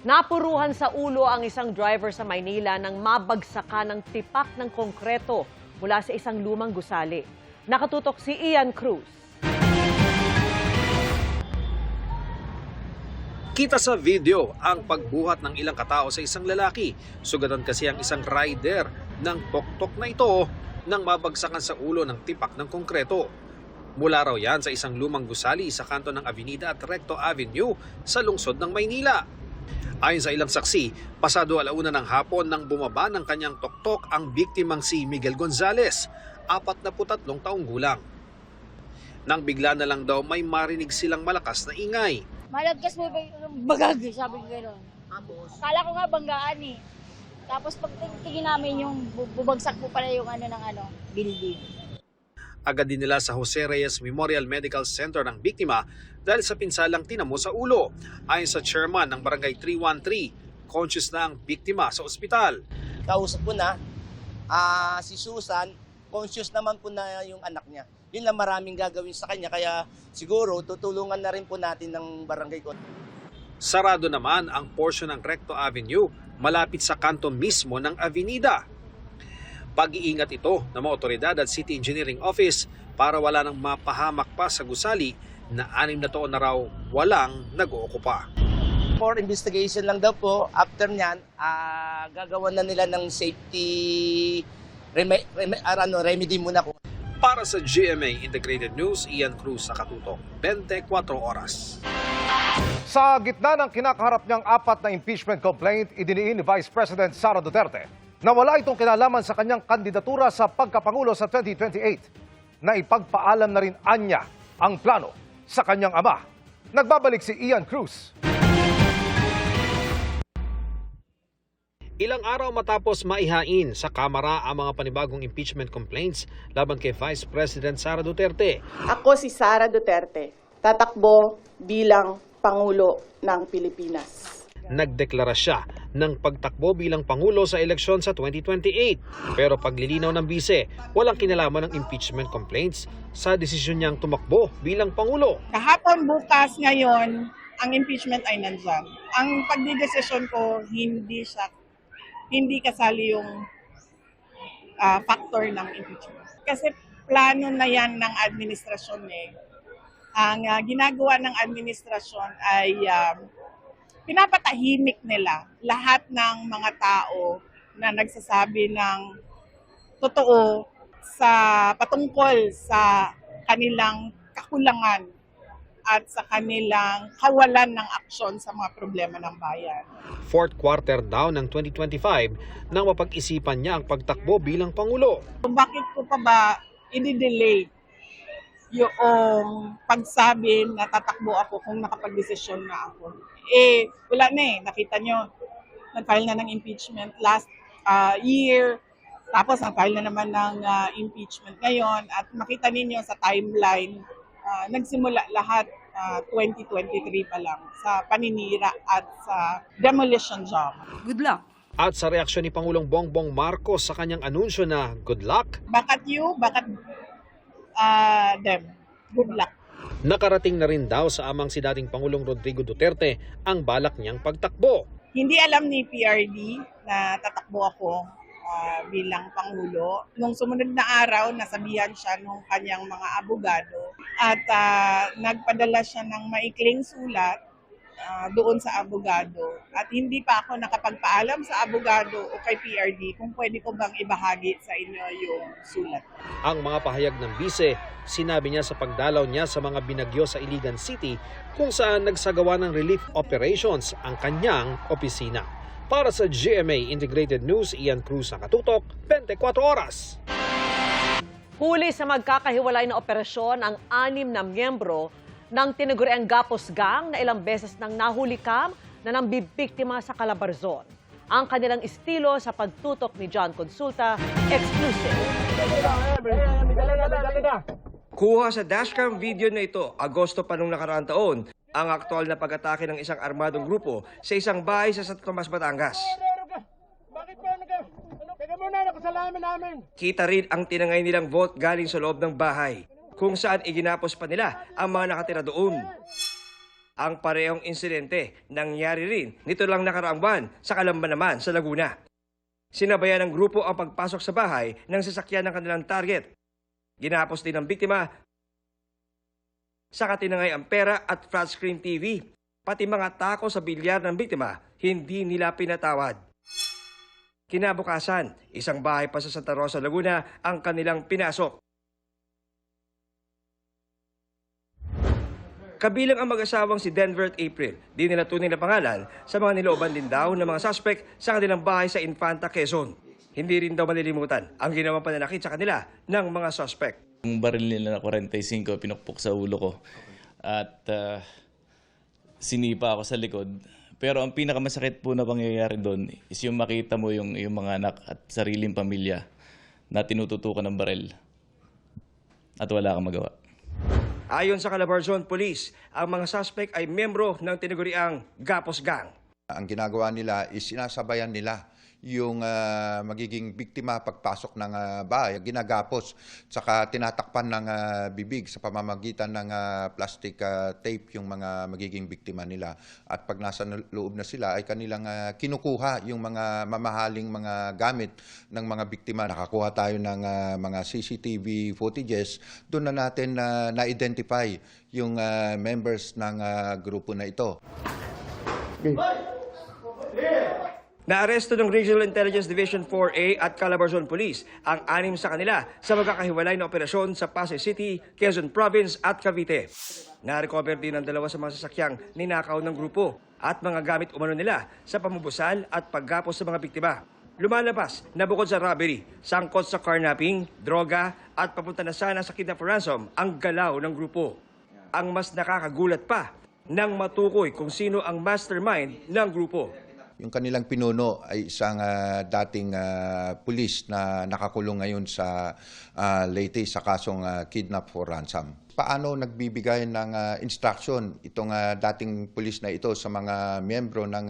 Napuruhan sa ulo ang isang driver sa Maynila nang mabagsakan ng tipak ng konkreto mula sa isang lumang gusali. Nakatutok si Ian Cruz. Kita sa video ang pagbuhat ng ilang katao sa isang lalaki. Sugatan kasi ang isang rider ng tok-tok na ito nang mabagsakan sa ulo ng tipak ng konkreto. Mula raw yan sa isang lumang gusali sa kanto ng Avenida at Recto Avenue sa lungsod ng Maynila. Ayon sa ilang saksi, pasado 1:00 ng hapon nang bumaba ng kanyang tok-tok ang biktimang si Miguel Gonzales, 43 taong gulang. Nang bigla na lang daw may marinig silang malakas na ingay. Malagkas mo ba yung bagag, sabi ko gano'n. Kala ko nga banggaan eh. Tapos pagtingin namin yung bubagsak po pala yung building. Agad din nila sa Jose Reyes Memorial Medical Center ng biktima dahil sa pinsalang tinamo sa ulo. Ayon sa chairman ng Barangay 313, conscious na ang biktima sa ospital. Kausap ko na, si Susan, conscious naman po na yung anak niya. Yun lang maraming gagawin sa kanya, kaya siguro tutulungan na rin po natin ng barangay ko. Sarado naman ang portion ng Recto Avenue malapit sa kanto mismo ng Avenida. Pag-iingat ito ng mga otoridad at City Engineering Office para wala nang mapahamak pa sa gusali na 6 na taon na raw walang nag-ookupa. For investigation lang daw po, after nyan, gagawa na nila ng safety remedy muna ko. Para sa GMA Integrated News, Ian Cruz, Nakatutok, 24 oras. Sa gitna ng kinakaharap niyang 4 na impeachment complaint, idiniin ni Vice President Sara Duterte na wala itong kinalaman sa kanyang kandidatura sa pagkapangulo sa 2028. Na ipagpaalam na rin anya ang plano sa kanyang ama. Nagbabalik si Ian Cruz. Ilang araw matapos maihain sa Kamara ang mga panibagong impeachment complaints laban kay Vice President Sara Duterte. Ako si Sara Duterte, tatakbo bilang Pangulo ng Pilipinas. Nagdeklara siya ng pagtakbo bilang Pangulo sa eleksyon sa 2028. Pero paglilinaw ng bise, walang kinalaman ng impeachment complaints sa desisyon niyang tumakbo bilang Pangulo. Kahapon, bukas, ngayon, ang impeachment ay nandyan. Ang pagdidesisyon ko, hindi kasali yung factor ng impeachment. Kasi plano na yan ng administrasyon eh. Ang ginagawa ng administrasyon ay pinapatahimik nila lahat ng mga tao na nagsasabi ng totoo patungkol sa kanilang kakulangan at sa kanilang kawalan ng aksyon sa mga problema ng bayan. Fourth quarter daw ng 2025 nang mapag-isipan niya ang pagtakbo bilang Pangulo. Bakit ko pa ba i-delay yung pagsabi na tatakbo ako kung nakapag-desisyon na ako? Wala na eh. Nakita nyo, nag-file na ng impeachment last year, tapos nag-file na naman ng impeachment ngayon, at makita ninyo sa timeline, nagsimula lahat 2023 pa lang sa paninira at sa demolition job. Good luck! At sa reaksyon ni Pangulong Bongbong Marcos sa kanyang anunsyo na good luck, Bakat you, bakat them. Good luck. nakarating na rin daw sa amang si dating Pangulong Rodrigo Duterte ang balak niyang pagtakbo. Hindi alam ni PRD na tatakbo ako bilang Pangulo. Nung sumunod na araw, nasabihan siya nung kanyang mga abogado at nagpadala siya ng maikling sulat doon sa abogado. At hindi pa ako nakapagpaalam sa abogado o kay PRD kung pwede ko bang ibahagi sa inyo yung sulat. Ang mga pahayag ng bise, sinabi niya sa pagdalaw niya sa mga binagyo sa Iligan City kung saan nagsagawa ng relief operations ang kanyang opisina. Para sa GMA Integrated News, Ian Cruz, Nakatutok, 24 oras. Huli sa magkakahiwalay na operasyon ang 6 na miyembro ng tinaguriang Gapos Gang na ilang beses nang nahulikam na nambibiktima sa Calabarzon. Ang kanilang estilo sa pagtutok ni John Consulta, exclusive. Kuha sa dashcam video na ito, Agosto pa nung nakaraang taon, ang aktual na pag-atake ng isang armadong grupo sa isang bahay sa Santo Tomas, Batangas. Kita rin ang tinangay nilang vote galing sa loob ng bahay, kung saan iginapos pa nila ang mga nakatira doon. Ang parehong insidente nangyari rin nito lang nakaraang buwan sa Calamba naman sa Laguna. Sinabayan ng grupo ang pagpasok sa bahay ng sasakyan ng kanilang target. Ginapos din ng biktima sa katinangay ang pera at flat screen TV. Pati mga tako sa bilyar ng biktima, hindi nila pinatawad. Kinabukasan, isang bahay pa sa Santa Rosa, Laguna ang kanilang pinasok. Kabilang ang mag-asawang si Denver at April, di nila tunay na pangalan sa mga nilooban din daw ng mga suspect sa kanilang bahay sa Infanta, Quezon. Hindi rin daw malilimutan ang ginawang pananakit sa kanila ng mga suspect. Yung baril nila na 45 pinukpok sa ulo ko at sinipa ako sa likod. Pero ang pinakamasakit po na pangyayari doon is yung makita mo yung mga anak at sariling pamilya na tinututukan ng baril at wala kang magawa. Ayon sa Calabarzon Police, ang mga suspect ay miyembro ng tinaguriang Gapos Gang. Ang ginagawa nila is sinasabayan nila yung magiging biktima pagpasok ng bahay, ginagapos, saka tinatakpan ng bibig sa pamamagitan ng plastic tape yung mga magiging biktima nila. At pag nasa loob na sila ay kanilang kinukuha yung mga mamahaling mga gamit ng mga biktima. Nakakuha tayo ng mga CCTV footages. Doon na natin na-identify yung members ng grupo na ito. Naaresto ng Regional Intelligence Division 4A at Calabarzon Police ang 6 sa kanila sa magkakahiwalay na operasyon sa Pasay City, Quezon Province at Cavite. Na-recover din ang 2 sa mga sasakyang ninakaw ng grupo at mga gamit umano nila sa pamubusal at paggapos sa mga biktima. Lumalabas na bukod sa robbery, sangkot sa carnapping, droga at papunta na sana sa kidnap for ransom ang galaw ng grupo. Ang mas nakakagulat pa nang matukoy kung sino ang mastermind ng grupo. Yung kanilang pinuno ay isang dating pulis na nakakulong ngayon sa Leyte sa kasong kidnap for ransom. Paano nagbibigay ng instruction itong dating pulis na ito sa mga miyembro ng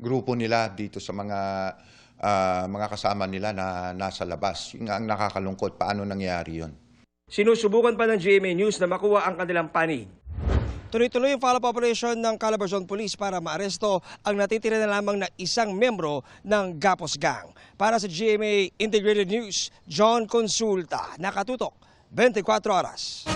grupo nila dito sa mga kasama nila na nasa labas? Yung ang nakakalungkot, paano nangyari yun? Sinusubukan pa ng GMA News na makuha ang kanilang panig. Tuloy-tuloy yung follow-up operation ng Calabarzon Police para maaresto ang natitira na lamang na isang membro ng Gapos Gang. Para sa GMA Integrated News, John Consulta, nakatutok 24 oras.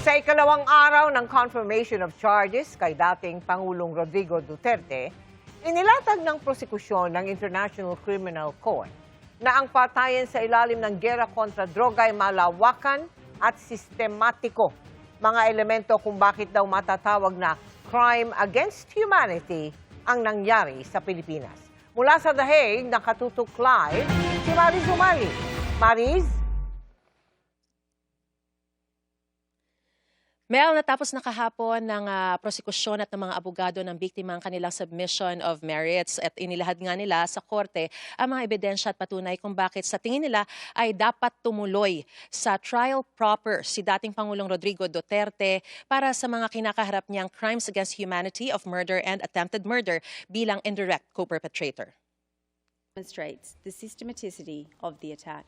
Sa ikalawang araw ng confirmation of charges kay dating Pangulong Rodrigo Duterte, inilatag ng prosekusyon ng International Criminal Court na ang patayan sa ilalim ng gera kontra droga ay malawakan at sistematiko. Mga elemento kung bakit daw matatawag na crime against humanity ang nangyari sa Pilipinas. Mula sa The Hague, nakatutok live si Mariz Umali. Mariz? Mel, natapos na kahapon ng prosekusyon at ng mga abogado ng biktima ang kanilang submission of merits at inilahad nga nila sa korte ang mga ebidensya at patunay kung bakit sa tingin nila ay dapat tumuloy sa trial proper si dating Pangulong Rodrigo Duterte para sa mga kinakaharap niyang crimes against humanity of murder and attempted murder bilang indirect co-perpetrator. Demonstrates the systematicity of the attack.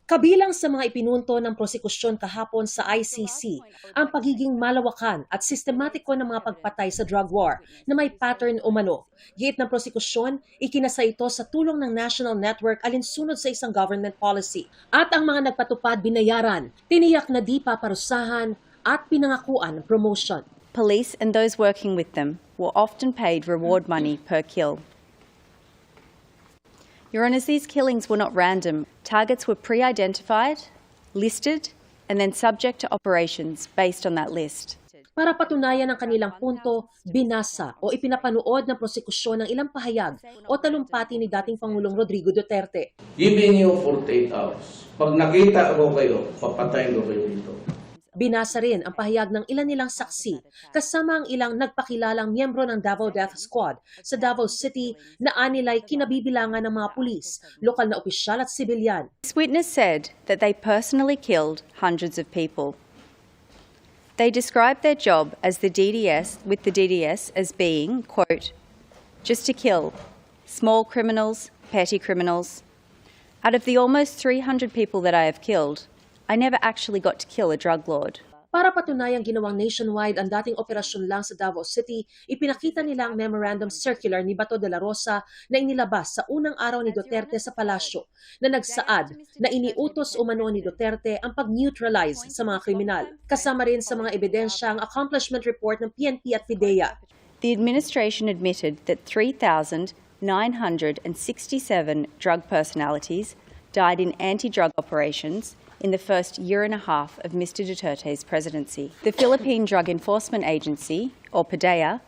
Kabilang sa mga ipinunto ng prosekusyon kahapon sa ICC ang pagiging malawakan at sistematiko ng mga pagpatay sa drug war na may pattern umano. Giit ng prosekusyon, ikinasa ito sa tulong ng National Network alinsunod sa isang government policy. At ang mga nagpatupad binayaran, tiniyak na di paparusahan at pinangakuan ng promotion. Police and those working with them were often paid reward money per kill. Your Honours, these killings were not random. Targets were pre-identified, listed, and then subject to operations based on that list. Para patunayan ang kanilang punto, binasa o ipinapanood ng prosekusyon ng ilang pahayag o talumpati ni dating Pangulong Rodrigo Duterte. Giving you 48 hours. Pag nakita ko kayo, papatayin ko kayo dito. Binasa rin ang pahayag ng ilan nilang saksi, kasama ang ilang nagpakilalang miyembro ng Davao Death Squad sa Davao City na anilay kinabibilangan ng mga pulis, lokal na opisyal at sibilyan. This witness said that they personally killed hundreds of people. They described their job as the DDS, with the DDS as being, quote, just to kill small criminals, petty criminals. Out of the almost 300 people that I have killed, I never actually got to kill a drug lord. Para patunayang ginawang nationwide ang dating operasyon lang sa Davao City, ipinakita nila ang memorandum circular ni Bato de la Rosa na inilabas sa unang araw ni Duterte sa palasyo na nagsaad na iniutos umano ni Duterte ang pag-neutralize sa mga kriminal. Kasama rin sa mga ebidensya ang accomplishment report ng PNP at PIDEA. The administration admitted that 3,967 drug personalities died in anti-drug operations in the first year and a half of Mr. Duterte's presidency. The Philippine Drug Enforcement Agency, or PIDEA,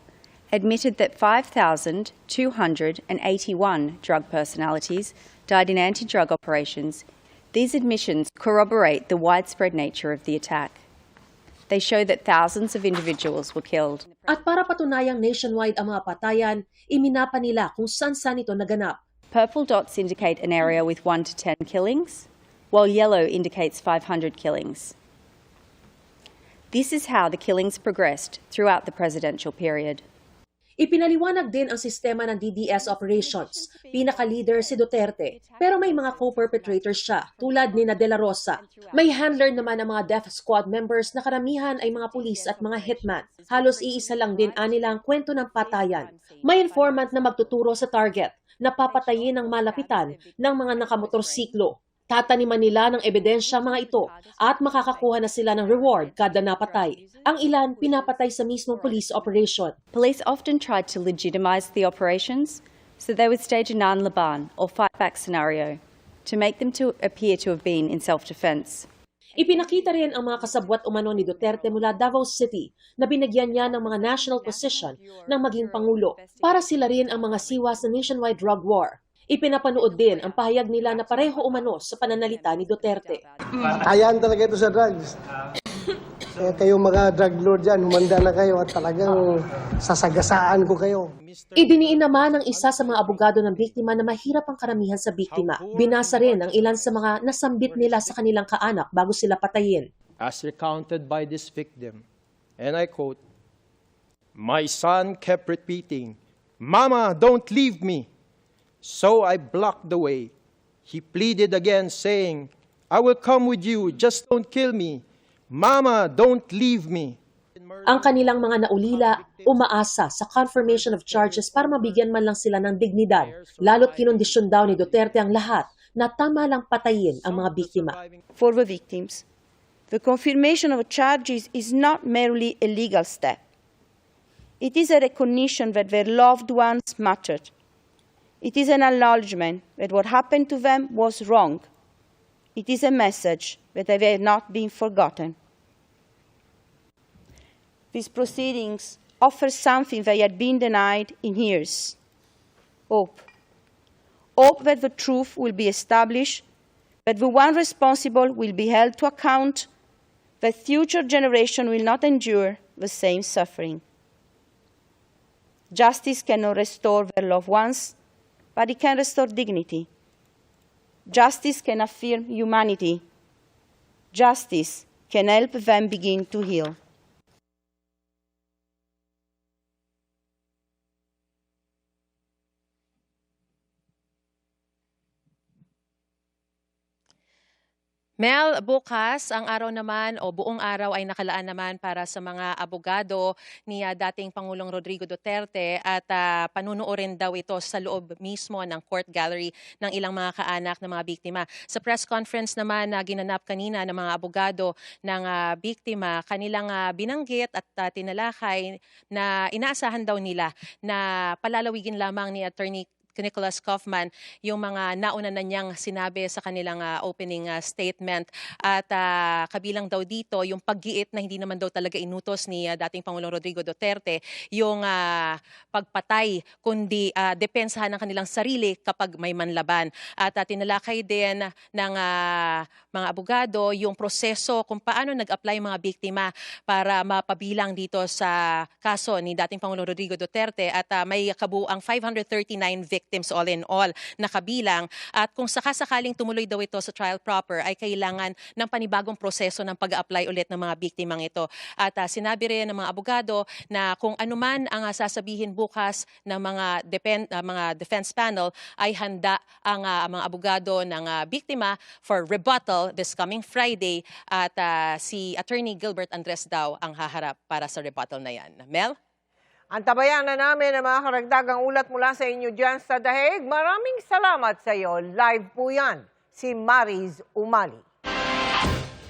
admitted that 5,281 drug personalities died in anti-drug operations. These admissions corroborate the widespread nature of the attack. They show that thousands of individuals were killed. At para patunayang nationwide ang mga patayan, iminapa nila kung saan-saan ito naganap. Purple dots indicate an area with 1 to 10 killings, while yellow indicates 500 killings. This is how the killings progressed throughout the presidential period. Ipinaliwanag din ang sistema ng DDS operations. Pinaka-leader si Duterte, pero may mga co-perpetrators siya, tulad ni De La Rosa. May handler naman ang mga death squad members na karamihan ay mga pulis at mga hitman. Halos iisa lang din anila ang kwento ng patayan. May informant na magtuturo sa target, na papatayin ng malapitan ng mga nakamotorsiklo. Tataniman nila ng ebidensya mga ito at makakakuha na sila ng reward kada napatay. Ang ilan pinapatay sa mismong police operation. Police often tried to legitimize the operations, so they would stage a nanlaban or fight-back scenario to make them to appear to have been in self-defense. Ipinakita rin ang mga kasabwat umano ni Duterte mula Davao City na binigyan niya ng mga national position ng maging pangulo para sila rin ang mga siwas sa nationwide drug war. Ipinapanood din ang pahayag nila na pareho umano sa pananalita ni Duterte. Ayan talaga ito sa drugs. Kaya kayo mga drug lord dyan, humanda na kayo at talagang sasagasaan ko kayo. Idiniin naman ng isa sa mga abogado ng biktima na mahirap ang karamihan sa biktima. Binasa rin ang ilan sa mga nasambit nila sa kanilang kaanak bago sila patayin. As recounted by this victim, and I quote, "My son kept repeating, 'Mama, don't leave me.' So I blocked the way. He pleaded again, saying, 'I will come with you, just don't kill me. Mama, don't leave me.'" Ang kanilang mga naulila, umaasa sa confirmation of charges para mabigyan man lang sila ng dignidad. Lalo't kinondisyon daw ni Duterte ang lahat na tama lang patayin ang mga biktima. For the victims, the confirmation of charges is not merely a legal step. It is a recognition that their loved ones mattered. It is an acknowledgement that what happened to them was wrong. It is a message that they have not been forgotten. These proceedings offer something they had been denied in years: hope. Hope that the truth will be established, that the one responsible will be held to account, that future generations will not endure the same suffering. Justice cannot restore their loved ones, but it can restore dignity. Justice can affirm humanity. Justice can help them begin to heal. Mel, bukas ang araw naman o buong araw ay nakalaan naman para sa mga abogado ni dating Pangulong Rodrigo Duterte at panunuorin daw ito sa loob mismo ng court gallery ng ilang mga kaanak ng mga biktima. Sa press conference naman na ginanap kanina ng mga abogado ng biktima, kanilang binanggit at tinalakay na inaasahan daw nila na palalawigin lamang ni Attorney Nicholas Kaufman yung mga nauna na niyang sinabi sa kanilang opening statement at kabilang daw dito yung paggiit na hindi naman daw talaga inutos ni dating Pangulong Rodrigo Duterte yung pagpatay kundi depensahan ng kanilang sarili kapag may manlaban. At tinalakay din ng mga abogado yung proseso kung paano nag-apply mga biktima para mapabilang dito sa kaso ni dating Pangulong Rodrigo Duterte at may kabuuang 539 victims victims all in all na kabilang. At kung sakasakaling tumuloy daw ito sa trial proper, ay kailangan ng panibagong proseso ng pag-apply ulit ng mga biktimang ito. At sinabi rin ng mga abogado na kung anuman ang sasabihin bukas ng mga defense panel, ay handa ang mga abogado ng biktima for rebuttal this coming Friday. At si Attorney Gilbert Andres daw ang haharap para sa rebuttal na yan. Mel? Antabayan na namin ang mga karagdagang ulat mula sa inyo dyan sa Daheg. Maraming salamat sa iyo. Live po yan, si Mariz Umali.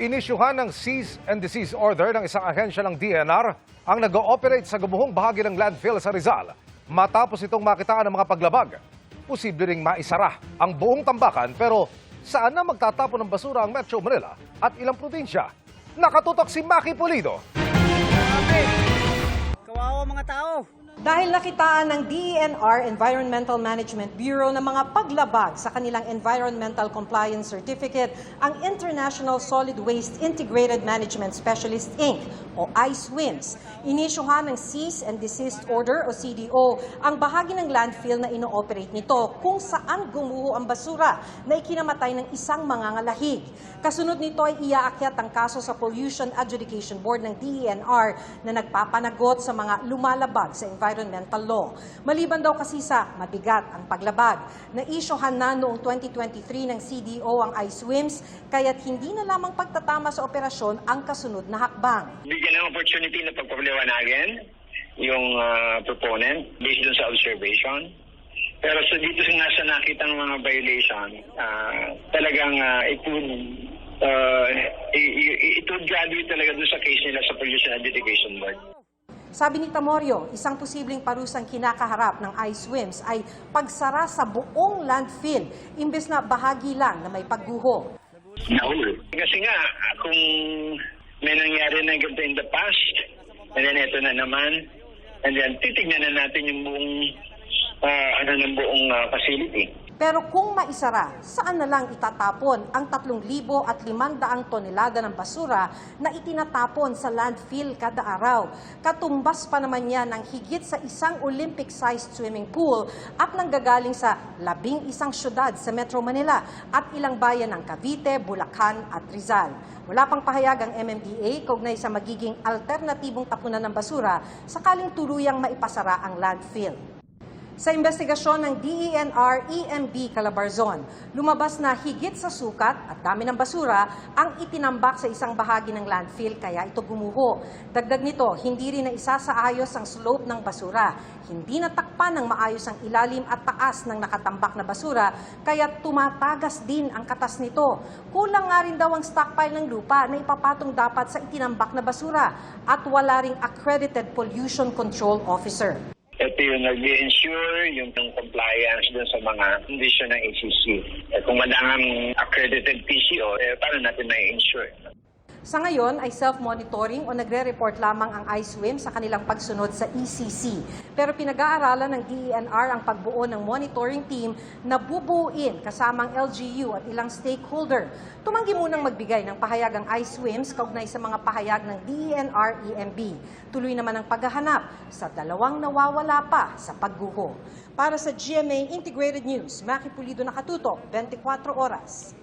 Inisyuhan ng cease and desist order ng isang ahensya ng DNR ang nag-ooperate sa gumuhong bahagi ng landfill sa Rizal matapos itong makitaan ng mga paglabag. Posible ring maisara ang buong tambakan pero saan na magtatapon ng basura ang Metro Manila at ilang probinsya? Nakatutok si Maki Pulido. Kawawa mga tao. Dahil nakitaan ng DENR Environmental Management Bureau ng mga paglabag sa kanilang Environmental Compliance Certificate, ang International Solid Waste Integrated Management Specialist Inc. o ISWIMS, inisyuhan ng Cease and Desist Order o CDO ang bahagi ng landfill na ino-operate nito kung saan gumuho ang basura na ikinamatay ng isang mangangalahig. Kasunod nito ay iaakyat ang kaso sa Pollution Adjudication Board ng DENR na nagpapanagot sa mga lumalabag sa environmental law. Maliban daw kasi sa mabigat ang paglabag, na-isyohan na noong 2023 ng CDO ang ISWIMS kaya't hindi na lamang pagtatama sa operasyon ang kasunod na hakbang. Bigyan ng opportunity na pagpapaliwanagan yung proponent based dun sa observation. Pero dito sa nakita ng mga violation, talagang it would graduate talaga dun sa case nila sa Pollution Adjudication Board. Sabi ni Tamorio, isang posibleng parusang kinakaharap ng ISWIMS ay pagsara sa buong landfill imbes na bahagi lang na may pagguho. Kasi nga, kung may nangyari na ganito in the past, and then ito na naman, and then titignan na natin yung buong facility. Pero kung maisara, saan na lang itatapon ang 3,500 tonelada ng basura na itinatapon sa landfill kada araw? Katumbas pa naman yan ng higit sa isang Olympic-sized swimming pool at nanggagaling sa 11 syudad sa Metro Manila at ilang bayan ng Cavite, Bulacan at Rizal. Wala pang pahayag ang MMDA kaugnay sa magiging alternatibong tapunan ng basura sakaling tuluyang maipasara ang landfill. Sa investigasyon ng DENR-EMB Calabarzon, lumabas na higit sa sukat at dami ng basura ang itinambak sa isang bahagi ng landfill kaya ito gumuho. Dagdag nito, hindi rin na isasaayos ang slope ng basura. Hindi natakpan ng maayos ang ilalim at taas ng nakatambak na basura kaya tumatagas din ang katas nito. Kulang nga rin daw ang stockpile ng lupa na ipapatong dapat sa itinambak na basura at wala ring accredited pollution control officer. Ito yung nag-ensure yung compliance dun sa mga condition ng ACC. Kung walang accredited PCO, paano natin na-ensure? Sa ngayon ay self-monitoring o nagre-report lamang ang ISWIM sa kanilang pagsunod sa ECC. Pero pinag-aaralan ng DENR ang pagbuo ng monitoring team na bubuuin kasamang LGU at ilang stakeholder. Tumanggi munang magbigay ng pahayag ang ISWIMS kaugnay sa mga pahayag ng DENR-EMB. Tuloy naman ang paghahanap sa 2 nawawala pa sa pagguho. Para sa GMA Integrated News, Maki Pulido, nakatutok 24 oras.